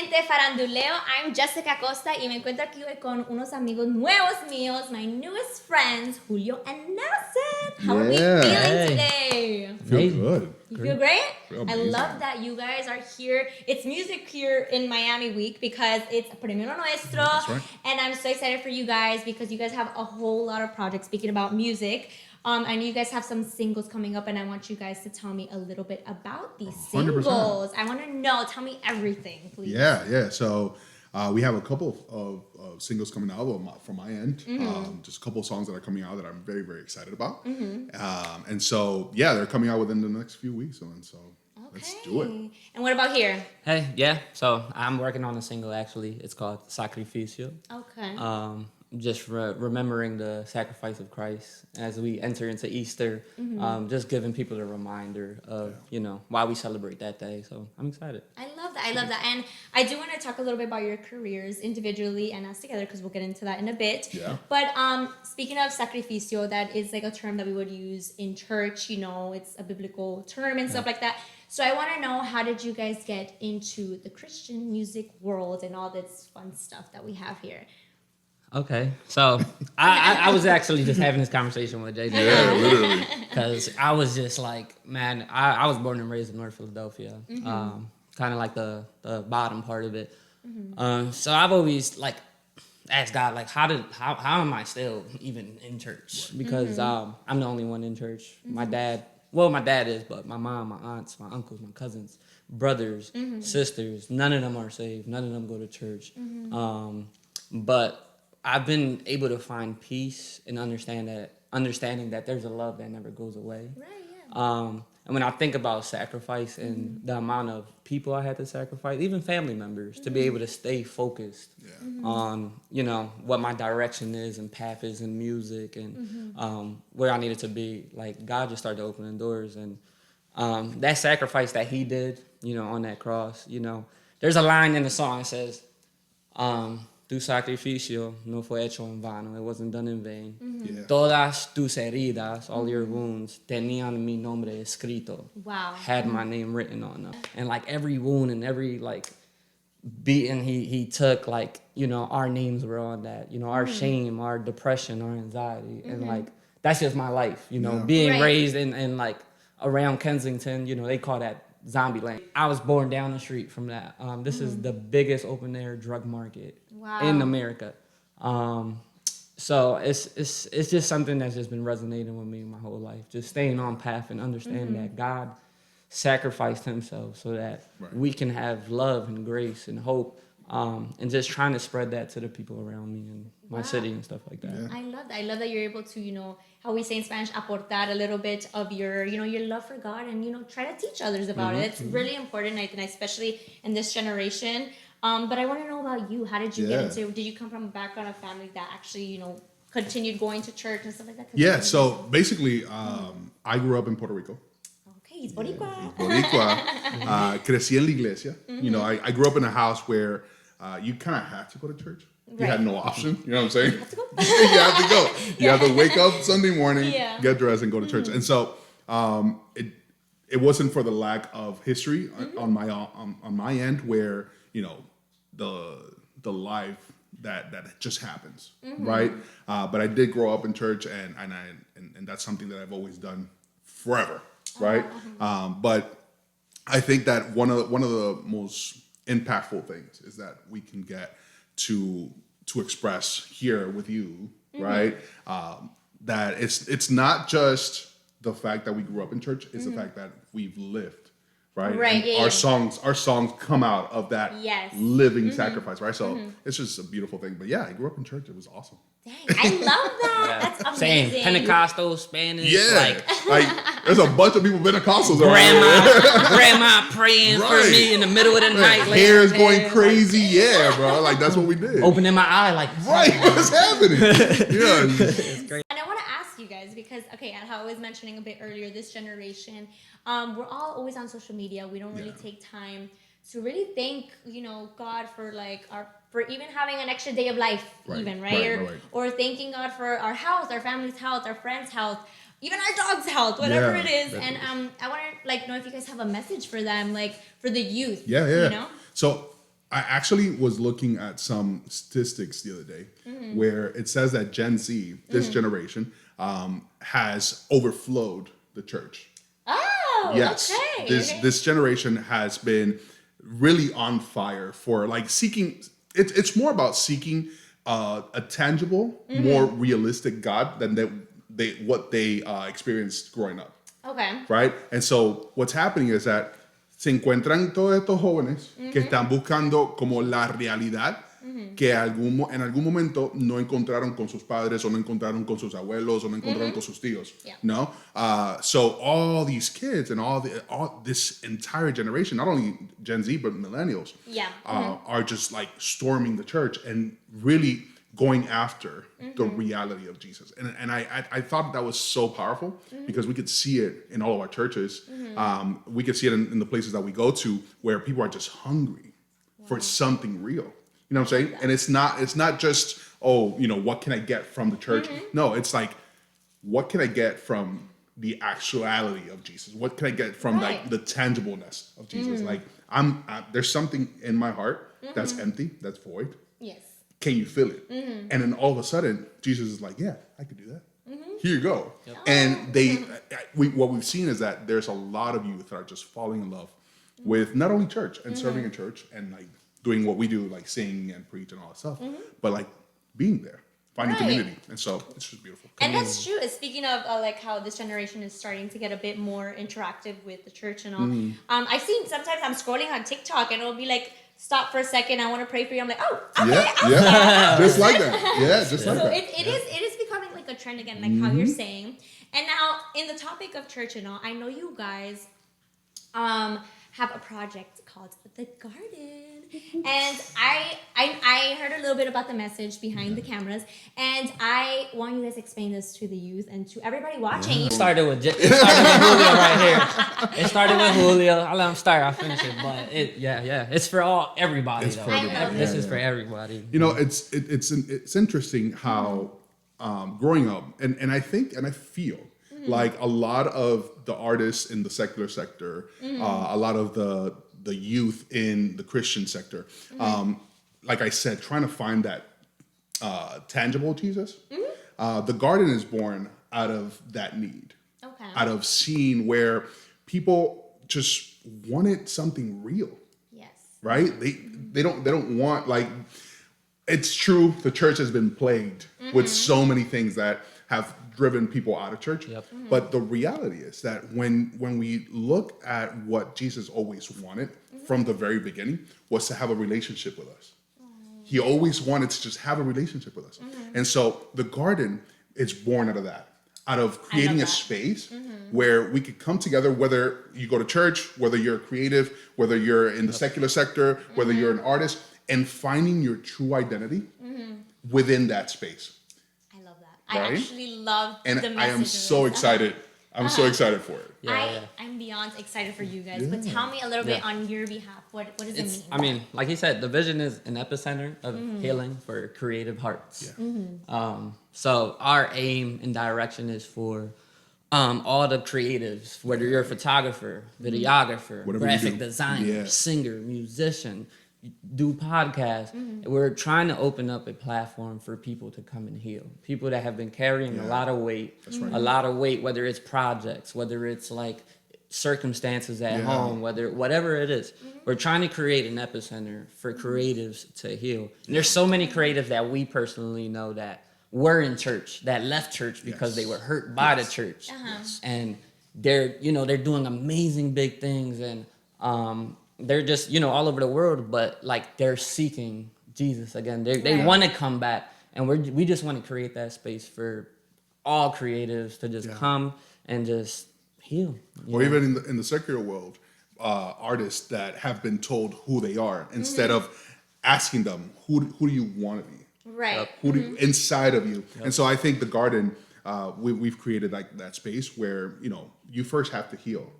gente faranduleo. I'm Jessica Costa y me encuentro aquí hoy con unos amigos nuevos míos, my newest friends, Julio and Nelson. How are we feeling today? Feel good. You feel great? Feel I amazing. love that you guys are here. It's music here in Miami week because it's Premio Nuestro. That's right. And I'm so excited for you guys because you guys have a whole lot of projects speaking about music. I know you guys have some singles coming up, and I want you guys to tell me a little bit about these 100%. singles. I want to know. Tell me everything, please. Yeah. So we have a couple of singles coming out from my end. Just a couple of songs that are coming out that I'm very, very excited about. And so, yeah, they're coming out within the next few weeks. And so let's do it. And what about here? Hey, yeah. So I'm working on a single, actually. It's called Sacrificio. Okay. Just remembering the sacrifice of Christ as we enter into Easter. Just giving people a reminder of, why we celebrate that day. So I'm excited. I love that. And I do want to talk a little bit about your careers individually and us together because we'll get into that in a bit. Yeah. But speaking of sacrificio, that is like a term that we would use in church. It's a biblical term and stuff like that. So I want to know, how did you guys get into the Christian music world and all this fun stuff that we have here? Okay, so I was actually just having this conversation with JJ. Yeah, literally. Because I was just like, man, I was born and raised in North Philadelphia, kind of like the bottom part of it. So I've always asked God, how am I still even in church? Because I'm the only one in church. My dad is, but my mom, my aunts, my uncles, my cousins, brothers, sisters, none of them are saved. None of them go to church. But I've been able to find peace and understanding that there's a love that never goes away. Right, yeah. And when I think about sacrifice and the amount of people I had to sacrifice, even family members, to be able to stay focused on, what my direction is and path is in music and where I needed to be, God just started opening doors. And that sacrifice that he did, on that cross, there's a line in the song that says, tu sacrificio no fue hecho en vano. It wasn't done in vain. Yeah. Todas tus heridas, all your wounds, tenían mi nombre escrito. Wow. Had my name written on them. And every wound and every beating he took, our names were on that. Our shame, our depression, our anxiety. And that's just my life, being raised in around Kensington, they call that zombie land. I was born down the street from that. This is the biggest open air drug market in America. So it's just something that's just been resonating with me my whole life. Just staying on path and understanding that God sacrificed himself so that we can have love and grace and hope. And just trying to spread that to the people around me and my city and stuff like that. Yeah. I love that you're able to, how we say in Spanish, aportar a little bit of your, your love for God and, try to teach others about it. It's really important, I think, especially in this generation. But I want to know about you. How did you get into it? Did you come from a background of family that actually, continued going to church and stuff like that? Yeah, so basically, I grew up in Puerto Rico. Okay, he's Boricua. Crecí en la iglesia. I grew up in a house where you kind of had to go to church. You had no option. You know what I'm saying? You have to go. You have to go. You have to wake up Sunday morning, get dressed, and go to church. And so it wasn't for the lack of history on my end, where the life that just happens, right? But I did grow up in church, and that's something that I've always done forever, right? But I think that one of the most impactful things is that we can get to express here with you, right? That it's not just the fact that we grew up in church; it's the fact that we've lived, right? Right. And our songs come out of that living sacrifice, right? So it's just a beautiful thing. But yeah, I grew up in church; it was awesome. Dang, I love that. That's amazing. Saying Pentecostal, Spanish, there's a bunch of people Pentecostals around here. grandma praying for me in the middle of the night. Hair is going crazy, bro. That's what we did. Opening my eye, what's happening? It's great. And I want to ask you guys because, how I was mentioning a bit earlier, this generation, we're all always on social media. We don't really take time to really thank, God for for even having an extra day of life, or thanking God for our health, our family's health, our friends' health, even our dog's health, whatever it is. And I want to know if you guys have a message for them, for the youth. Yeah. You know? So I actually was looking at some statistics the other day where it says that Gen Z, this generation, has overflowed the church. Oh, Yes, okay. this generation has been really on fire for like seeking. It's more about seeking a tangible, more realistic God than what they experienced growing up. Okay. Right? And so what's happening is that se encuentran todos estos jóvenes que están buscando como la realidad que en algún momento no encontraron con sus padres o no encontraron con sus abuelos o no encontraron con sus tíos. Yeah. No? So all these kids and all this entire generation, not only Gen Z but millennials, Yeah. are just like storming the church and really going after the reality of Jesus. And I thought that was so powerful because we could see it in all of our churches. We could see it in the places that we go to where people are just hungry for something real. You know what I'm saying? And it's not just, what can I get from the church? No, it's like, what can I get from the actuality of Jesus? What can I get from like the tangibleness of Jesus? Like there's something in my heart that's empty, that's void. Yes. Can you feel it? And then all of a sudden, Jesus is like, yeah, I could do that. Here you go. Yep. And what we've seen is that there's a lot of youth that are just falling in love with not only church and serving in church and like doing what we do, like sing and preach and all that stuff, but like being there, finding community. And so it's just beautiful. And that's true. Speaking of like how this generation is starting to get a bit more interactive with the church and all. I've seen sometimes I'm scrolling on TikTok and it'll be like, stop for a second, I want to pray for you. I'm like, oh, okay, just like that. Yeah, just like so that. It is becoming like a trend again, like how you're saying. And now, in the topic of church and all, I know you guys have a project called The Garden. And I heard a little bit about the message behind the cameras, and I want you guys to explain this to the youth and to everybody watching. It started with Julio right here. It started with Julio. I let him start. I'll finish it. But it's for everybody. It's for everybody. This is for everybody. You know, it's interesting how growing up, and I think and I feel like a lot of the artists in the secular sector, a lot of the youth in the Christian sector, like I said, trying to find that tangible Jesus. The Garden is born out of that need, out of seeing where people just wanted something real. Yes. Right? They don't want, like, it's true, the church has been plagued with so many things that have driven people out of church. Yep. But the reality is that when we look at what Jesus always wanted from the very beginning was to have a relationship with us. He always wanted to just have a relationship with us. And so the Garden is born out of that, out of creating a space where we could come together, whether you go to church, whether you're a creative, whether you're in the secular sector, whether you're an artist, and finding your true identity within that space. I actually love the message. And I am so excited. I'm so excited for it. I'm beyond excited for you guys. But tell me a little bit on your behalf. What does it mean? I mean, like he said, the vision is an epicenter of healing for creative hearts. Yeah. So our aim and direction is for all the creatives, whether you're a photographer, videographer, graphic designer, singer, musician, do podcasts. We're trying to open up a platform for people to come and heal. People that have been carrying a lot of weight, a lot of weight, whether it's projects, whether it's like circumstances at home, whatever it is. We're trying to create an epicenter for creatives to heal. And there's so many creatives that we personally know that were in church, that left church because they were hurt by the church. And they're doing amazing big things, and they're just, all over the world, but like they're seeking Jesus again. They want to come back, and we just want to create that space for all creatives to just come and just heal. Or even in the secular world, artists that have been told who they are instead of asking them, who do you want to be? Right. Who do you, inside of you? And so I think the Garden, we've created like that space where, you first have to heal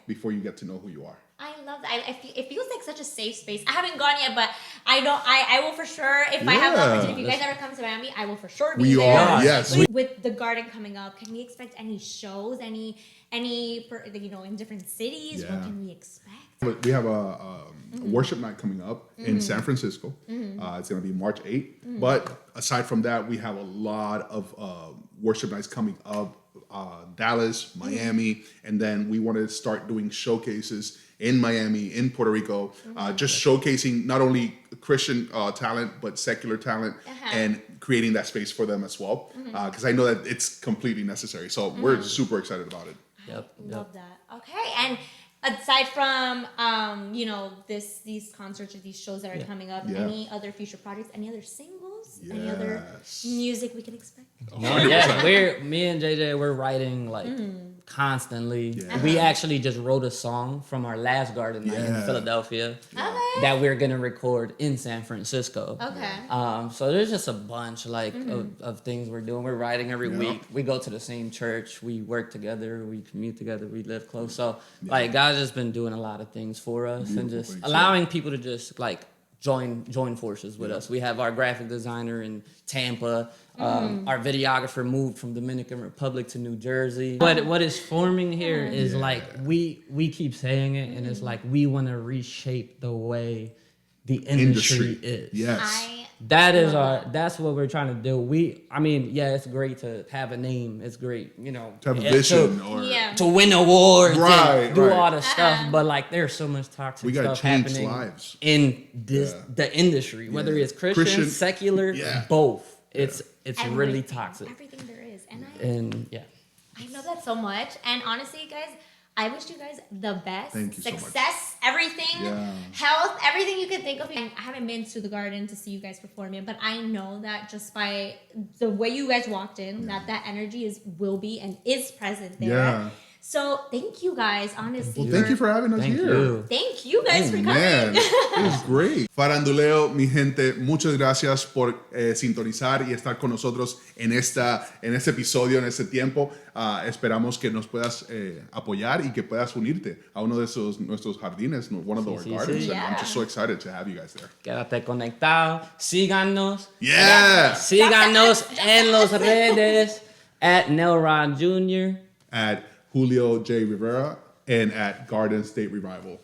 before you get to know who you are. I love that. It feels like such a safe space. I haven't gone yet, but I will for sure, if I have the opportunity, if you guys ever come to Miami, I will for sure be there. Yes. With the Garden coming up, can we expect any shows, any in different cities? What can we expect? But we have a worship night coming up in San Francisco. It's going to be March 8th. But aside from that, we have a lot of worship nights coming up. Dallas, Miami, and then we want to start doing showcases in Miami, in Puerto Rico, just showcasing not only Christian talent, but secular talent, and creating that space for them as well. Because I know that it's completely necessary. So we're super excited about it. Love that. Okay, and aside from these concerts or these shows that are coming up, any other future projects, any other singles, any other music we can expect? Me and JJ, we're writing like constantly. We actually just wrote a song from our last garden night in Philadelphia that we're gonna record in San Francisco. So there's just a bunch of things we're doing. We're writing every week. We go to the same church. We work together. We commute together. We live close. So like God's just been doing a lot of things for us and just allowing people to just like join forces with us. We have our graphic designer in Tampa. Our videographer moved from Dominican Republic to New Jersey. But what is forming here is like we keep saying it, and it's like we want to reshape the way the industry is. That's what we're trying to do. It's great to have a name. It's great, to have a vision to win awards, do all the stuff. But like, there's so much toxic stuff happening in the industry, whether it's Christian, secular, both. It's really toxic. Everything there is, I love that so much. And honestly, guys, I wish you guys the best. Thank you success, so much. Everything, health, everything you can think of. I haven't been to the garden to see you guys perform yet, but I know that just by the way you guys walked in, that energy will be and is present there. So thank you guys, honestly. Well, thank you for having us here. Thank you guys for coming. Man, it was great. Faranduleo, mi gente, muchas gracias por sintonizar y estar con nosotros en este episodio, en este tiempo. Esperamos que nos puedas apoyar y que puedas unirte a uno de nuestros jardines, one of our gardens. And I'm just so excited to have you guys there. Quédate conectado. Síganos. Síganos en las redes at Nelrod Jr. at Julio J. Rivera and at Garden State Revival.